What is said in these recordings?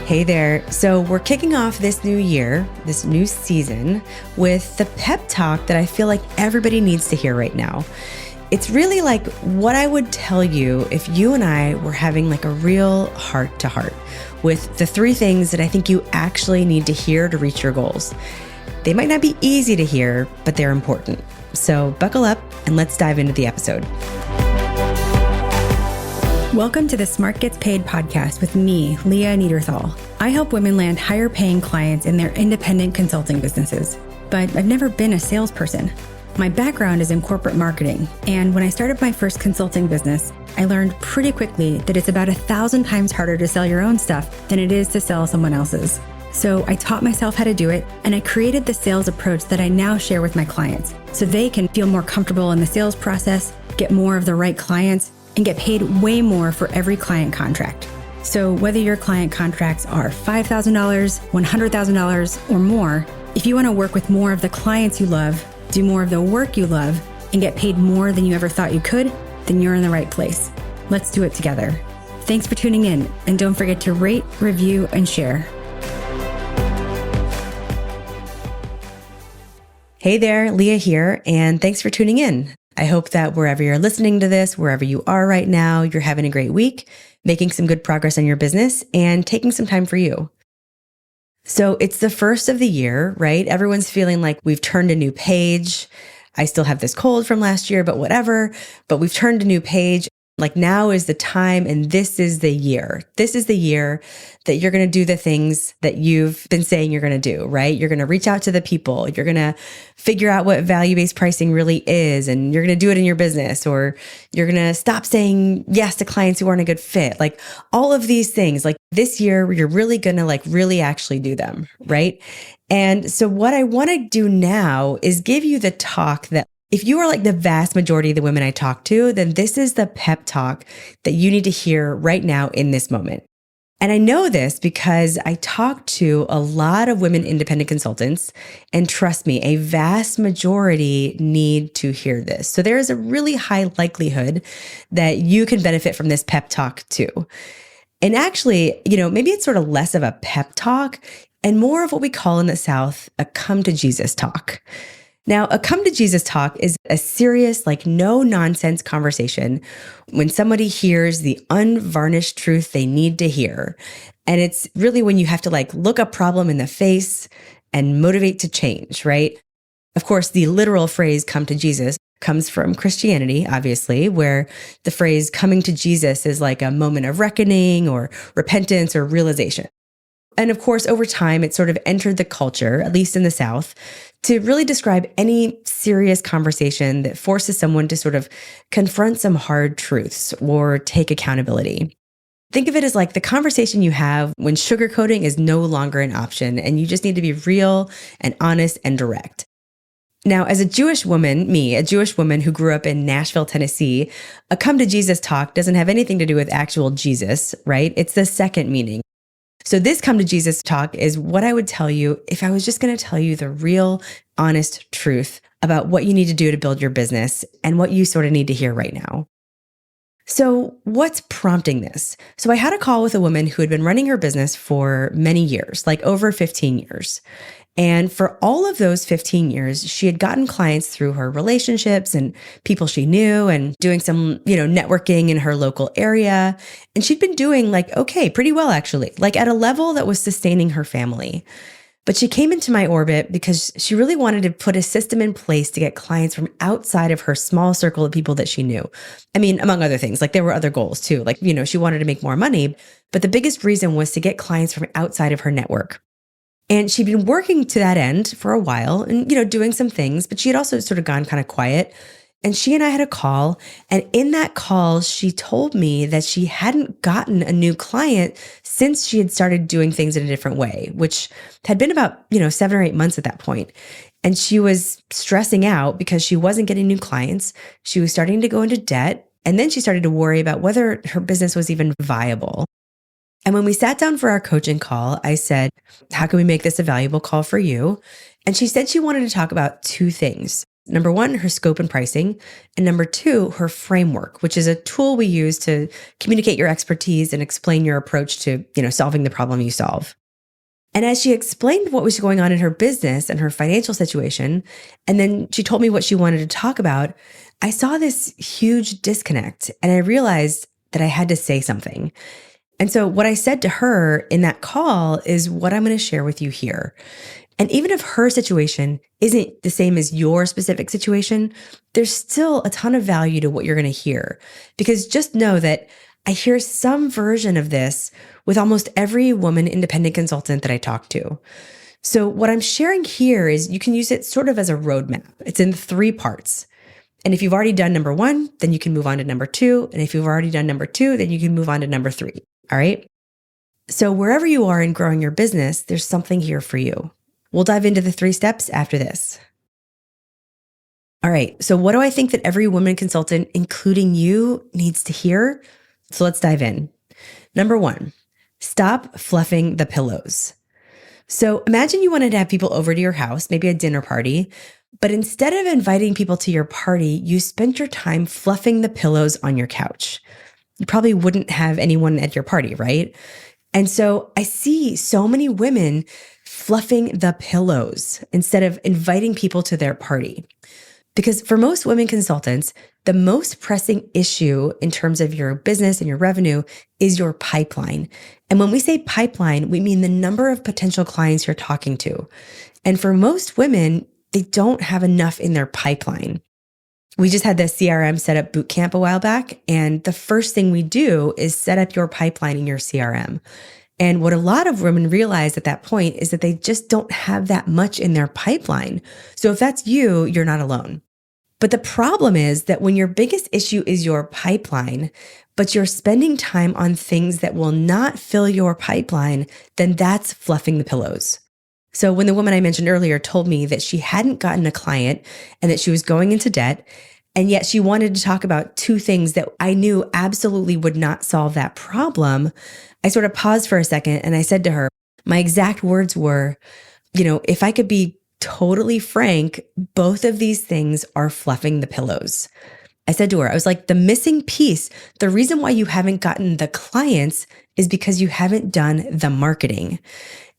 Hey there. So we're kicking off this new year, this new season, with the pep talk that I feel like everybody needs to hear right now. It's really like what I would tell you if you and I were having like a real heart to heart with the three things that I think you actually need to hear to reach your goals. They might not be easy to hear, but they're important. So buckle up and let's dive into the episode. Welcome to the Smart Gets Paid podcast with me, Leah Niederthal. I help women land higher paying clients in their independent consulting businesses, but I've never been a salesperson. My background is in corporate marketing, and when I started my first consulting business, I learned pretty quickly that it's about 1,000 times harder to sell your own stuff than it is to sell someone else's. So I taught myself how to do it, and I created the sales approach that I now share with my clients so they can feel more comfortable in the sales process, get more of the right clients, and get paid way more for every client contract. So whether your client contracts are $5,000, $100,000, or more, if you want to work with more of the clients you love, do more of the work you love, and get paid more than you ever thought you could, then you're in the right place. Let's do it together. Thanks for tuning in, and don't forget to rate, review, and share. Hey there, Leah here, and thanks for tuning in. I hope that wherever you're listening to this, wherever you are right now, you're having a great week, making some good progress on your business, and taking some time for you. So it's the first of the year, right? Everyone's feeling like we've turned a new page. I still have this cold from last year, but whatever. But we've turned a new page. Like now is the time, and this is the year. This is the year that you're going to do the things that you've been saying you're going to do, right? You're going to reach out to the people. You're going to figure out what value-based pricing really is, and you're going to do it in your business, or you're going to stop saying yes to clients who aren't a good fit. Like all of these things, like this year, you're really going to like really actually do them, right? And so what I want to do now is give you the talk that if you are like the vast majority of the women I talk to, then this is the pep talk that you need to hear right now in this moment. And I know this because I talk to a lot of women independent consultants, and trust me, a vast majority need to hear this. So there is a really high likelihood that you can benefit from this pep talk too. And actually, maybe it's sort of less of a pep talk and more of what we call in the South a come to Jesus talk. Now, a come to Jesus talk is a serious, like no nonsense conversation when somebody hears the unvarnished truth they need to hear. And it's really when you have to like look a problem in the face and motivate to change, right? Of course, the literal phrase come to Jesus comes from Christianity, obviously, where the phrase coming to Jesus is like a moment of reckoning or repentance or realization. And of course, over time, it sort of entered the culture, at least in the South, to really describe any serious conversation that forces someone to sort of confront some hard truths or take accountability. Think of it as like the conversation you have when sugarcoating is no longer an option and you just need to be real and honest and direct. Now, as a Jewish woman, a Jewish woman who grew up in Nashville, Tennessee, a come to Jesus talk doesn't have anything to do with actual Jesus, right? It's the second meaning. So this come to Jesus talk is what I would tell you if I was just going to tell you the real, honest truth about what you need to do to build your business and what you sort of need to hear right now. So what's prompting this? So I had a call with a woman who had been running her business for many years, like over 15 years. And for all of those 15 years, she had gotten clients through her relationships and people she knew and doing some, networking in her local area. And she'd been doing pretty well, actually, like at a level that was sustaining her family. But she came into my orbit because she really wanted to put a system in place to get clients from outside of her small circle of people that she knew. I mean, among other things, like there were other goals too. She wanted to make more money, but the biggest reason was to get clients from outside of her network. And she'd been working to that end for a while and, doing some things, but she had also sort of gone kind of quiet. And she and I had a call. And in that call, she told me that she hadn't gotten a new client since she had started doing things in a different way, which had been about, 7 or 8 months at that point. And she was stressing out because she wasn't getting new clients. She was starting to go into debt. And then she started to worry about whether her business was even viable. And when we sat down for our coaching call, I said, how can we make this a valuable call for you? And she said she wanted to talk about two things. Number one, her scope and pricing. And number two, her framework, which is a tool we use to communicate your expertise and explain your approach to, solving the problem you solve. And as she explained what was going on in her business and her financial situation, and then she told me what she wanted to talk about, I saw this huge disconnect and I realized that I had to say something. And so what I said to her in that call is what I'm going to share with you here. And even if her situation isn't the same as your specific situation, there's still a ton of value to what you're going to hear. Because just know that I hear some version of this with almost every woman independent consultant that I talk to. So what I'm sharing here is you can use it sort of as a roadmap. It's in 3 parts. And if you've already done number 1, then you can move on to number 2. And if you've already done number 2, then you can move on to number 3. All right. So wherever you are in growing your business, there's something here for you. We'll dive into the 3 steps after this. All right. So what do I think that every woman consultant, including you, needs to hear? So let's dive in. Number 1, stop fluffing the pillows. So imagine you wanted to have people over to your house, maybe a dinner party, but instead of inviting people to your party, you spent your time fluffing the pillows on your couch. You probably wouldn't have anyone at your party, right? And so I see so many women fluffing the pillows instead of inviting people to their party. Because for most women consultants, the most pressing issue in terms of your business and your revenue is your pipeline. And when we say pipeline, we mean the number of potential clients you're talking to. And for most women, they don't have enough in their pipeline. We just had the CRM setup bootcamp a while back. And the first thing we do is set up your pipeline in your CRM. And what a lot of women realize at that point is that they just don't have that much in their pipeline. So if that's you, you're not alone. But the problem is that when your biggest issue is your pipeline, but you're spending time on things that will not fill your pipeline, then that's fluffing the pillows. So when the woman I mentioned earlier told me that she hadn't gotten a client and that she was going into debt, and yet she wanted to talk about 2 things that I knew absolutely would not solve that problem, I sort of paused for a second and I said to her, my exact words were, if I could be totally frank, both of these things are fluffing the pillows. I said to her, I was like, the missing piece, the reason why you haven't gotten the clients is because you haven't done the marketing.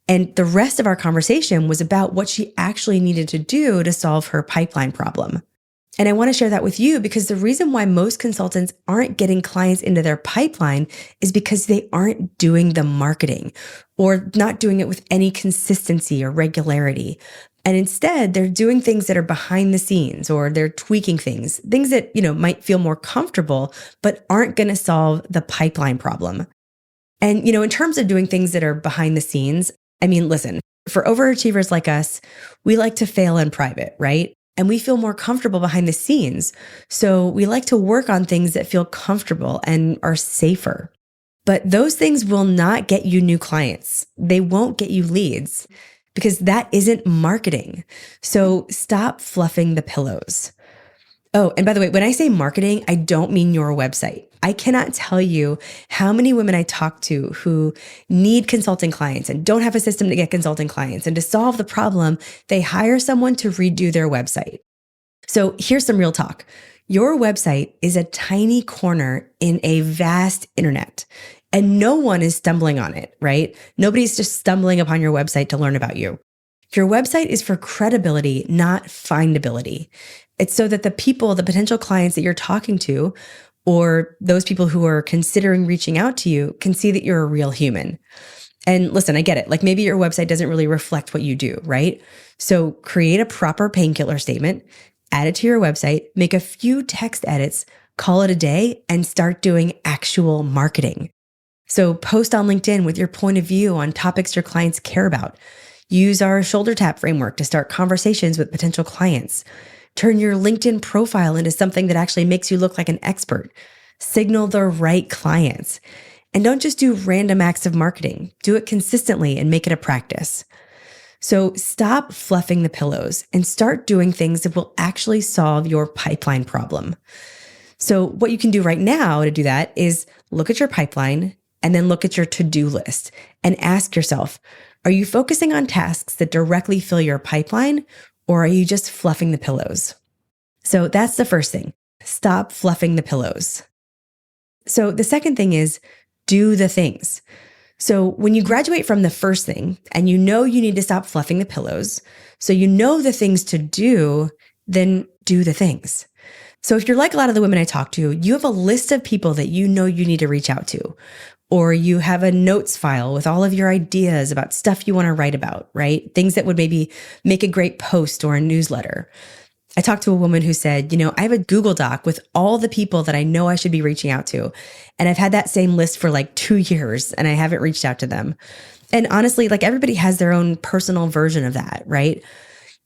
And the rest of our conversation was about what she actually needed to do to solve her pipeline problem. And I want to share that with you because the reason why most consultants aren't getting clients into their pipeline is because they aren't doing the marketing or not doing it with any consistency or regularity. And instead, they're doing things that are behind the scenes or they're tweaking things that, might feel more comfortable, but aren't going to solve the pipeline problem. And, in terms of doing things that are behind the scenes, listen, for overachievers like us, we like to fail in private, right? And we feel more comfortable behind the scenes. So we like to work on things that feel comfortable and are safer. But those things will not get you new clients. They won't get you leads because that isn't marketing. So stop fluffing the pillows. Oh, and by the way, when I say marketing, I don't mean your website. I cannot tell you how many women I talk to who need consulting clients and don't have a system to get consulting clients. And to solve the problem, they hire someone to redo their website. So here's some real talk. Your website is a tiny corner in a vast internet, and no one is stumbling on it, right? Nobody's just stumbling upon your website to learn about you. Your website is for credibility, not findability. It's so that the potential clients that you're talking to, or those people who are considering reaching out to you, can see that you're a real human. And listen, I get it. Like maybe your website doesn't really reflect what you do, right? So create a proper painkiller statement, add it to your website, make a few text edits, call it a day, and start doing actual marketing. So post on LinkedIn with your point of view on topics your clients care about. Use our shoulder tap framework to start conversations with potential clients. Turn your LinkedIn profile into something that actually makes you look like an expert. Signal the right clients. And don't just do random acts of marketing. Do it consistently and make it a practice. So stop fluffing the pillows and start doing things that will actually solve your pipeline problem. So what you can do right now to do that is look at your pipeline and then look at your to-do list and ask yourself, are you focusing on tasks that directly fill your pipeline, or are you just fluffing the pillows? So that's the first thing. Stop fluffing the pillows. So the second thing is do the things. So when you graduate from the first thing and you know you need to stop fluffing the pillows, so you know the things to do, then do the things. So if you're like a lot of the women I talk to, you have a list of people that you know you need to reach out to, or you have a notes file with all of your ideas about stuff you want to write about, right? Things that would maybe make a great post or a newsletter. I talked to a woman who said, I have a Google Doc with all the people that I know I should be reaching out to. And I've had that same list for like 2 years and I haven't reached out to them. And honestly, like everybody has their own personal version of that, right?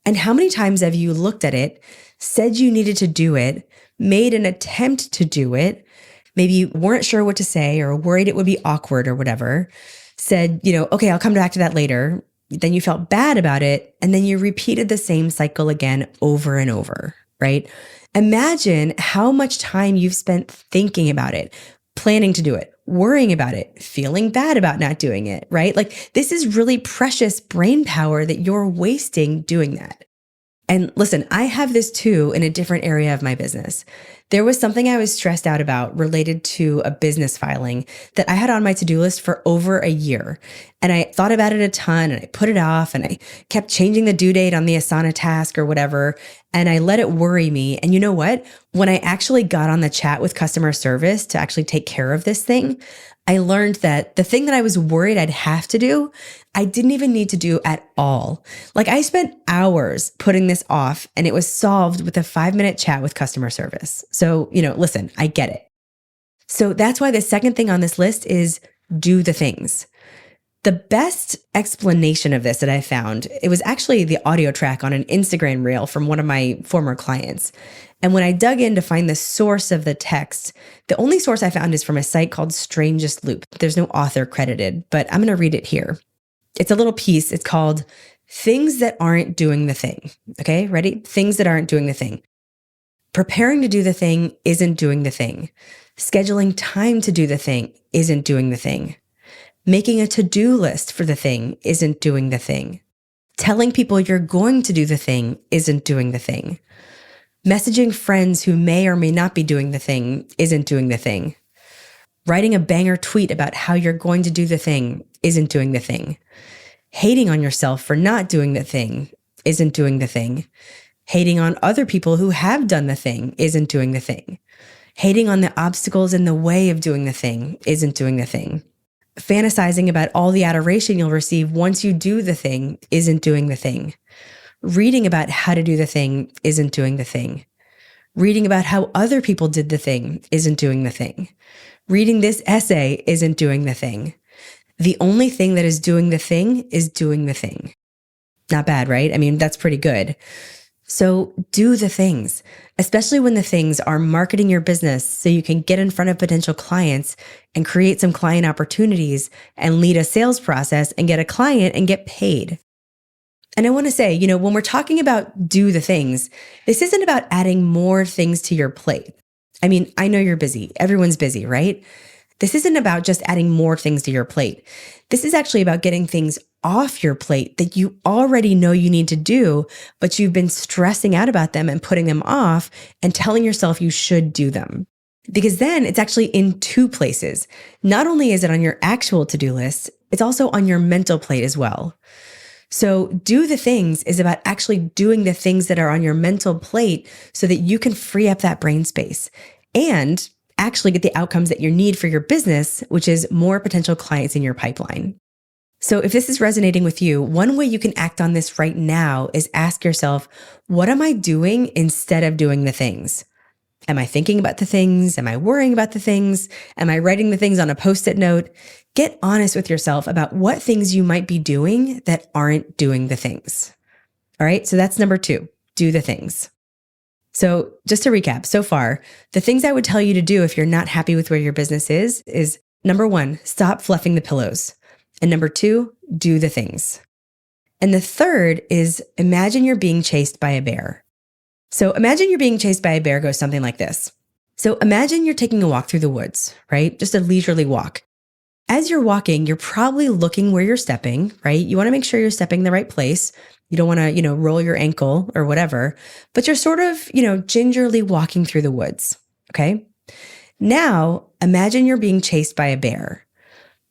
And how many times have you looked at it, said you needed to do it, made an attempt to do it, maybe you weren't sure what to say or worried it would be awkward or whatever, said, okay, I'll come back to that later. Then you felt bad about it. And then you repeated the same cycle again over and over, right? Imagine how much time you've spent thinking about it, planning to do it, worrying about it, feeling bad about not doing it, right? Like this is really precious brain power that you're wasting doing that. And listen, I have this too in a different area of my business. There was something I was stressed out about related to a business filing that I had on my to-do list for over a year. And I thought about it a ton and I put it off and I kept changing the due date on the Asana task or whatever. And I let it worry me. And you know what? When I actually got on the chat with customer service to actually take care of this thing, I learned that the thing that I was worried I'd have to do, I didn't even need to do at all. Like I spent hours putting this off and it was solved with a 5-minute chat with customer service. So, listen, I get it. So that's why the second thing on this list is do the things. The best explanation of this that I found, it was actually the audio track on an Instagram reel from one of my former clients. And when I dug in to find the source of the text, the only source I found is from a site called Strangest Loop. There's no author credited, but I'm going to read it here. It's a little piece. It's called Things That Aren't Doing the Thing. Okay, ready? Things that aren't doing the thing. Preparing to do the thing isn't doing the thing. Scheduling time to do the thing isn't doing the thing. Making a to-do list for the thing isn't doing the thing. Telling people you're going to do the thing isn't doing the thing. Messaging friends who may or may not be doing the thing isn't doing the thing. Writing a banger tweet about how you're going to do the thing isn't doing the thing. Hating on yourself for not doing the thing isn't doing the thing. Hating on other people who have done the thing isn't doing the thing. Hating on the obstacles in the way of doing the thing isn't doing the thing. Fantasizing about all the adoration you'll receive once you do the thing isn't doing the thing. Reading about how to do the thing isn't doing the thing. Reading about how other people did the thing isn't doing the thing. Reading this essay isn't doing the thing. The only thing that is doing the thing is doing the thing. Not bad, right? I mean, that's pretty good. So do the things, especially when the things are marketing your business so you can get in front of potential clients and create some client opportunities and lead a sales process and get a client and get paid. And I want to say, when we're talking about do the things, this isn't about adding more things to your plate. I mean, I know you're busy. Everyone's busy, right? This isn't about just adding more things to your plate. This is actually about getting things off your plate that you already know you need to do, but you've been stressing out about them and putting them off and telling yourself you should do them. Because then it's actually in 2 places. Not only is it on your actual to-do list, it's also on your mental plate as well. So do the things is about actually doing the things that are on your mental plate so that you can free up that brain space and actually get the outcomes that you need for your business, which is more potential clients in your pipeline. So if this is resonating with you, one way you can act on this right now is ask yourself, what am I doing instead of doing the things? Am I thinking about the things? Am I worrying about the things? Am I writing the things on a Post-it note? Get honest with yourself about what things you might be doing that aren't doing the things. All right, so that's number 2, do the things. So just to recap, so far, the things I would tell you to do if you're not happy with where your business is number 1, stop fluffing the pillows. And number 2, do the things. And the third is imagine you're being chased by a bear. So imagine you're being chased by a bear goes something like this. So imagine you're taking a walk through the woods, right? Just a leisurely walk. as you're walking, you're probably looking where you're stepping, right? You want to make sure you're stepping the right place. You don't want to, roll your ankle or whatever, but you're sort of, gingerly walking through the woods. Okay. Now imagine you're being chased by a bear.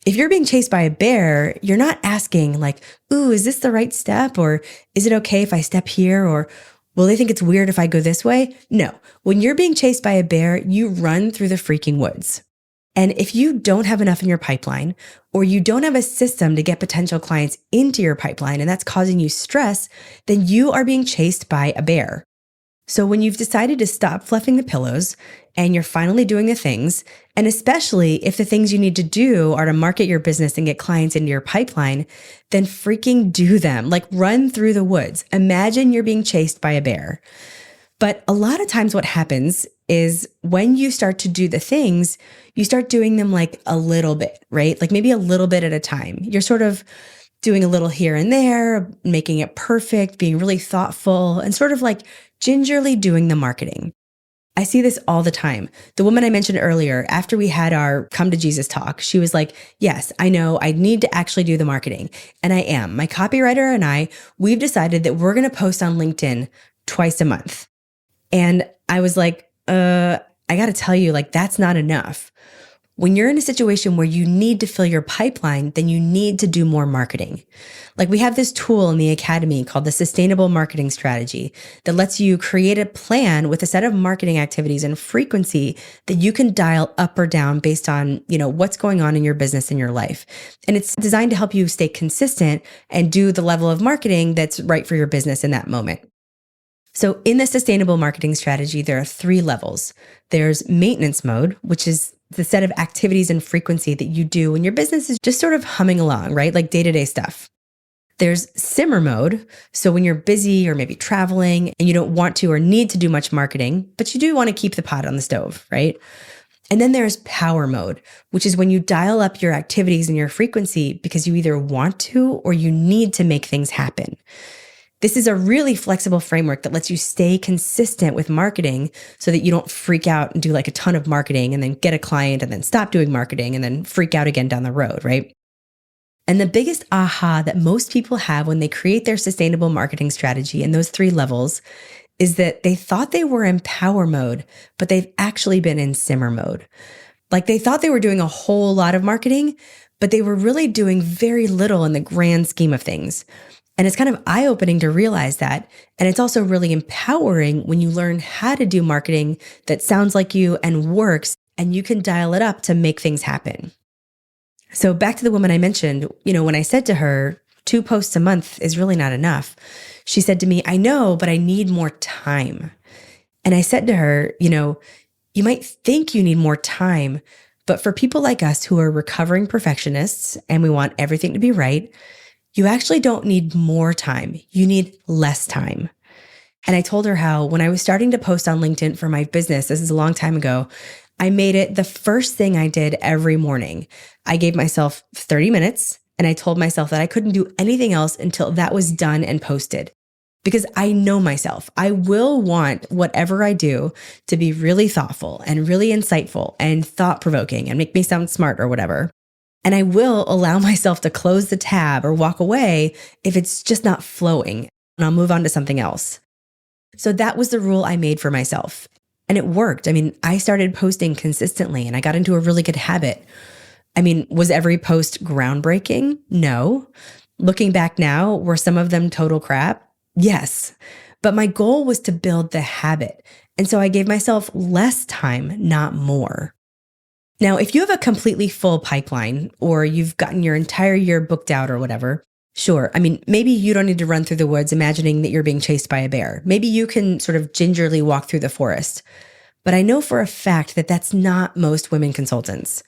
If you're being chased by a bear, you're not asking like, ooh, is this the right step? Or is it okay if I step here? Or will they think it's weird if I go this way? No. When you're being chased by a bear, you run through the freaking woods. And if you don't have enough in your pipeline, or you don't have a system to get potential clients into your pipeline, and that's causing you stress, then you are being chased by a bear. So when you've decided to stop fluffing the pillows and you're finally doing the things, and especially if the things you need to do are to market your business and get clients into your pipeline, then freaking do them. Like run through the woods. Imagine you're being chased by a bear. But a lot of times what happens is when you start to do the things, you start doing them like a little bit, right? Like maybe a little bit at a time. You're sort of doing a little here and there, making it perfect, being really thoughtful, and sort of like gingerly doing the marketing. I see this all the time. The woman I mentioned earlier, after we had our Come to Jesus talk, she was like, yes, I know I need to actually do the marketing. And I am. My copywriter and we've decided that we're going to post on LinkedIn twice a month. And I was like, I got to tell you, like, that's not enough. When you're in a situation where you need to fill your pipeline, then you need to do more marketing. Like we have this tool in the academy called the Sustainable Marketing Strategy that lets you create a plan with a set of marketing activities and frequency that you can dial up or down based on, what's going on in your business and your life. And it's designed to help you stay consistent and do the level of marketing that's right for your business in that moment. So in the Sustainable Marketing Strategy, there are 3 levels. There's maintenance mode, which is the set of activities and frequency that you do when your business is just sort of humming along, right? Like day-to-day stuff. There's simmer mode. So when you're busy or maybe traveling and you don't want to or need to do much marketing, but you do want to keep the pot on the stove, right? And then there's power mode, which is when you dial up your activities and your frequency because you either want to or you need to make things happen. This is a really flexible framework that lets you stay consistent with marketing so that you don't freak out and do like a ton of marketing and then get a client and then stop doing marketing and then freak out again down the road, right? And the biggest aha that most people have when they create their sustainable marketing strategy in those 3 levels is that they thought they were in power mode, but they've actually been in simmer mode. Like they thought they were doing a whole lot of marketing, but they were really doing very little in the grand scheme of things. And it's kind of eye-opening to realize that. And it's also really empowering when you learn how to do marketing that sounds like you and works, and you can dial it up to make things happen. So back to the woman I mentioned, when I said to her, 2 posts a month is really not enough. She said to me, I know, but I need more time. And I said to her, you might think you need more time, but for people like us who are recovering perfectionists and we want everything to be right, you actually don't need more time. You need less time. And I told her how when I was starting to post on LinkedIn for my business, this is a long time ago, I made it the first thing I did every morning. I gave myself 30 minutes and I told myself that I couldn't do anything else until that was done and posted. Because I know myself, I will want whatever I do to be really thoughtful and really insightful and thought-provoking and make me sound smart or whatever. And I will allow myself to close the tab or walk away if it's just not flowing, and I'll move on to something else. So that was the rule I made for myself. And it worked. I started posting consistently and I got into a really good habit. Was every post groundbreaking? No. Looking back now, were some of them total crap? Yes. But my goal was to build the habit. And so I gave myself less time, not more. Now, if you have a completely full pipeline or you've gotten your entire year booked out or whatever, sure. Maybe you don't need to run through the woods imagining that you're being chased by a bear. Maybe you can sort of gingerly walk through the forest. But I know for a fact that that's not most women consultants.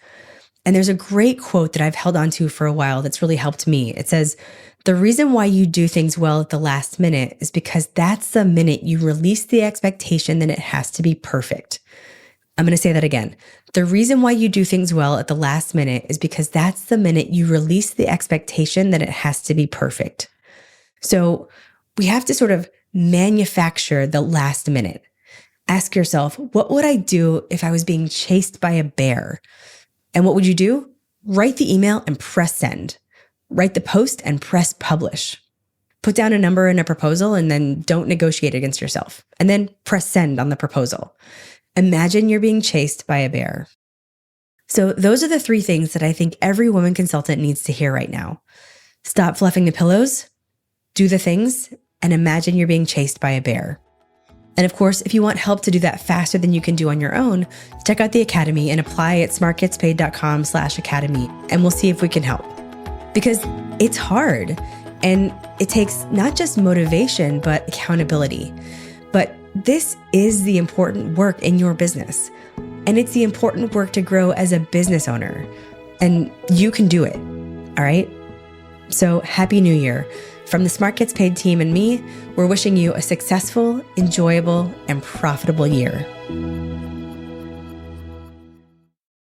And there's a great quote that I've held onto for a while that's really helped me. It says, the reason why you do things well at the last minute is because that's the minute you release the expectation that it has to be perfect. I'm going to say that again. The reason why you do things well at the last minute is because that's the minute you release the expectation that it has to be perfect. So we have to sort of manufacture the last minute. Ask yourself, what would I do if I was being chased by a bear? And what would you do? Write the email and press send. Write the post and press publish. Put down a number in a proposal and then don't negotiate against yourself. And then press send on the proposal. Imagine you're being chased by a bear. So those are the 3 things that I think every woman consultant needs to hear right now. Stop fluffing the pillows, do the things, and imagine you're being chased by a bear. And of course, if you want help to do that faster than you can do on your own, check out the Academy and apply at smartgetspaid.com/academy, and we'll see if we can help. Because it's hard, and it takes not just motivation, but accountability. But this is the important work in your business. And it's the important work to grow as a business owner. And you can do it. All right? So Happy New Year. From the Smart Gets Paid team and me, we're wishing you a successful, enjoyable, and profitable year.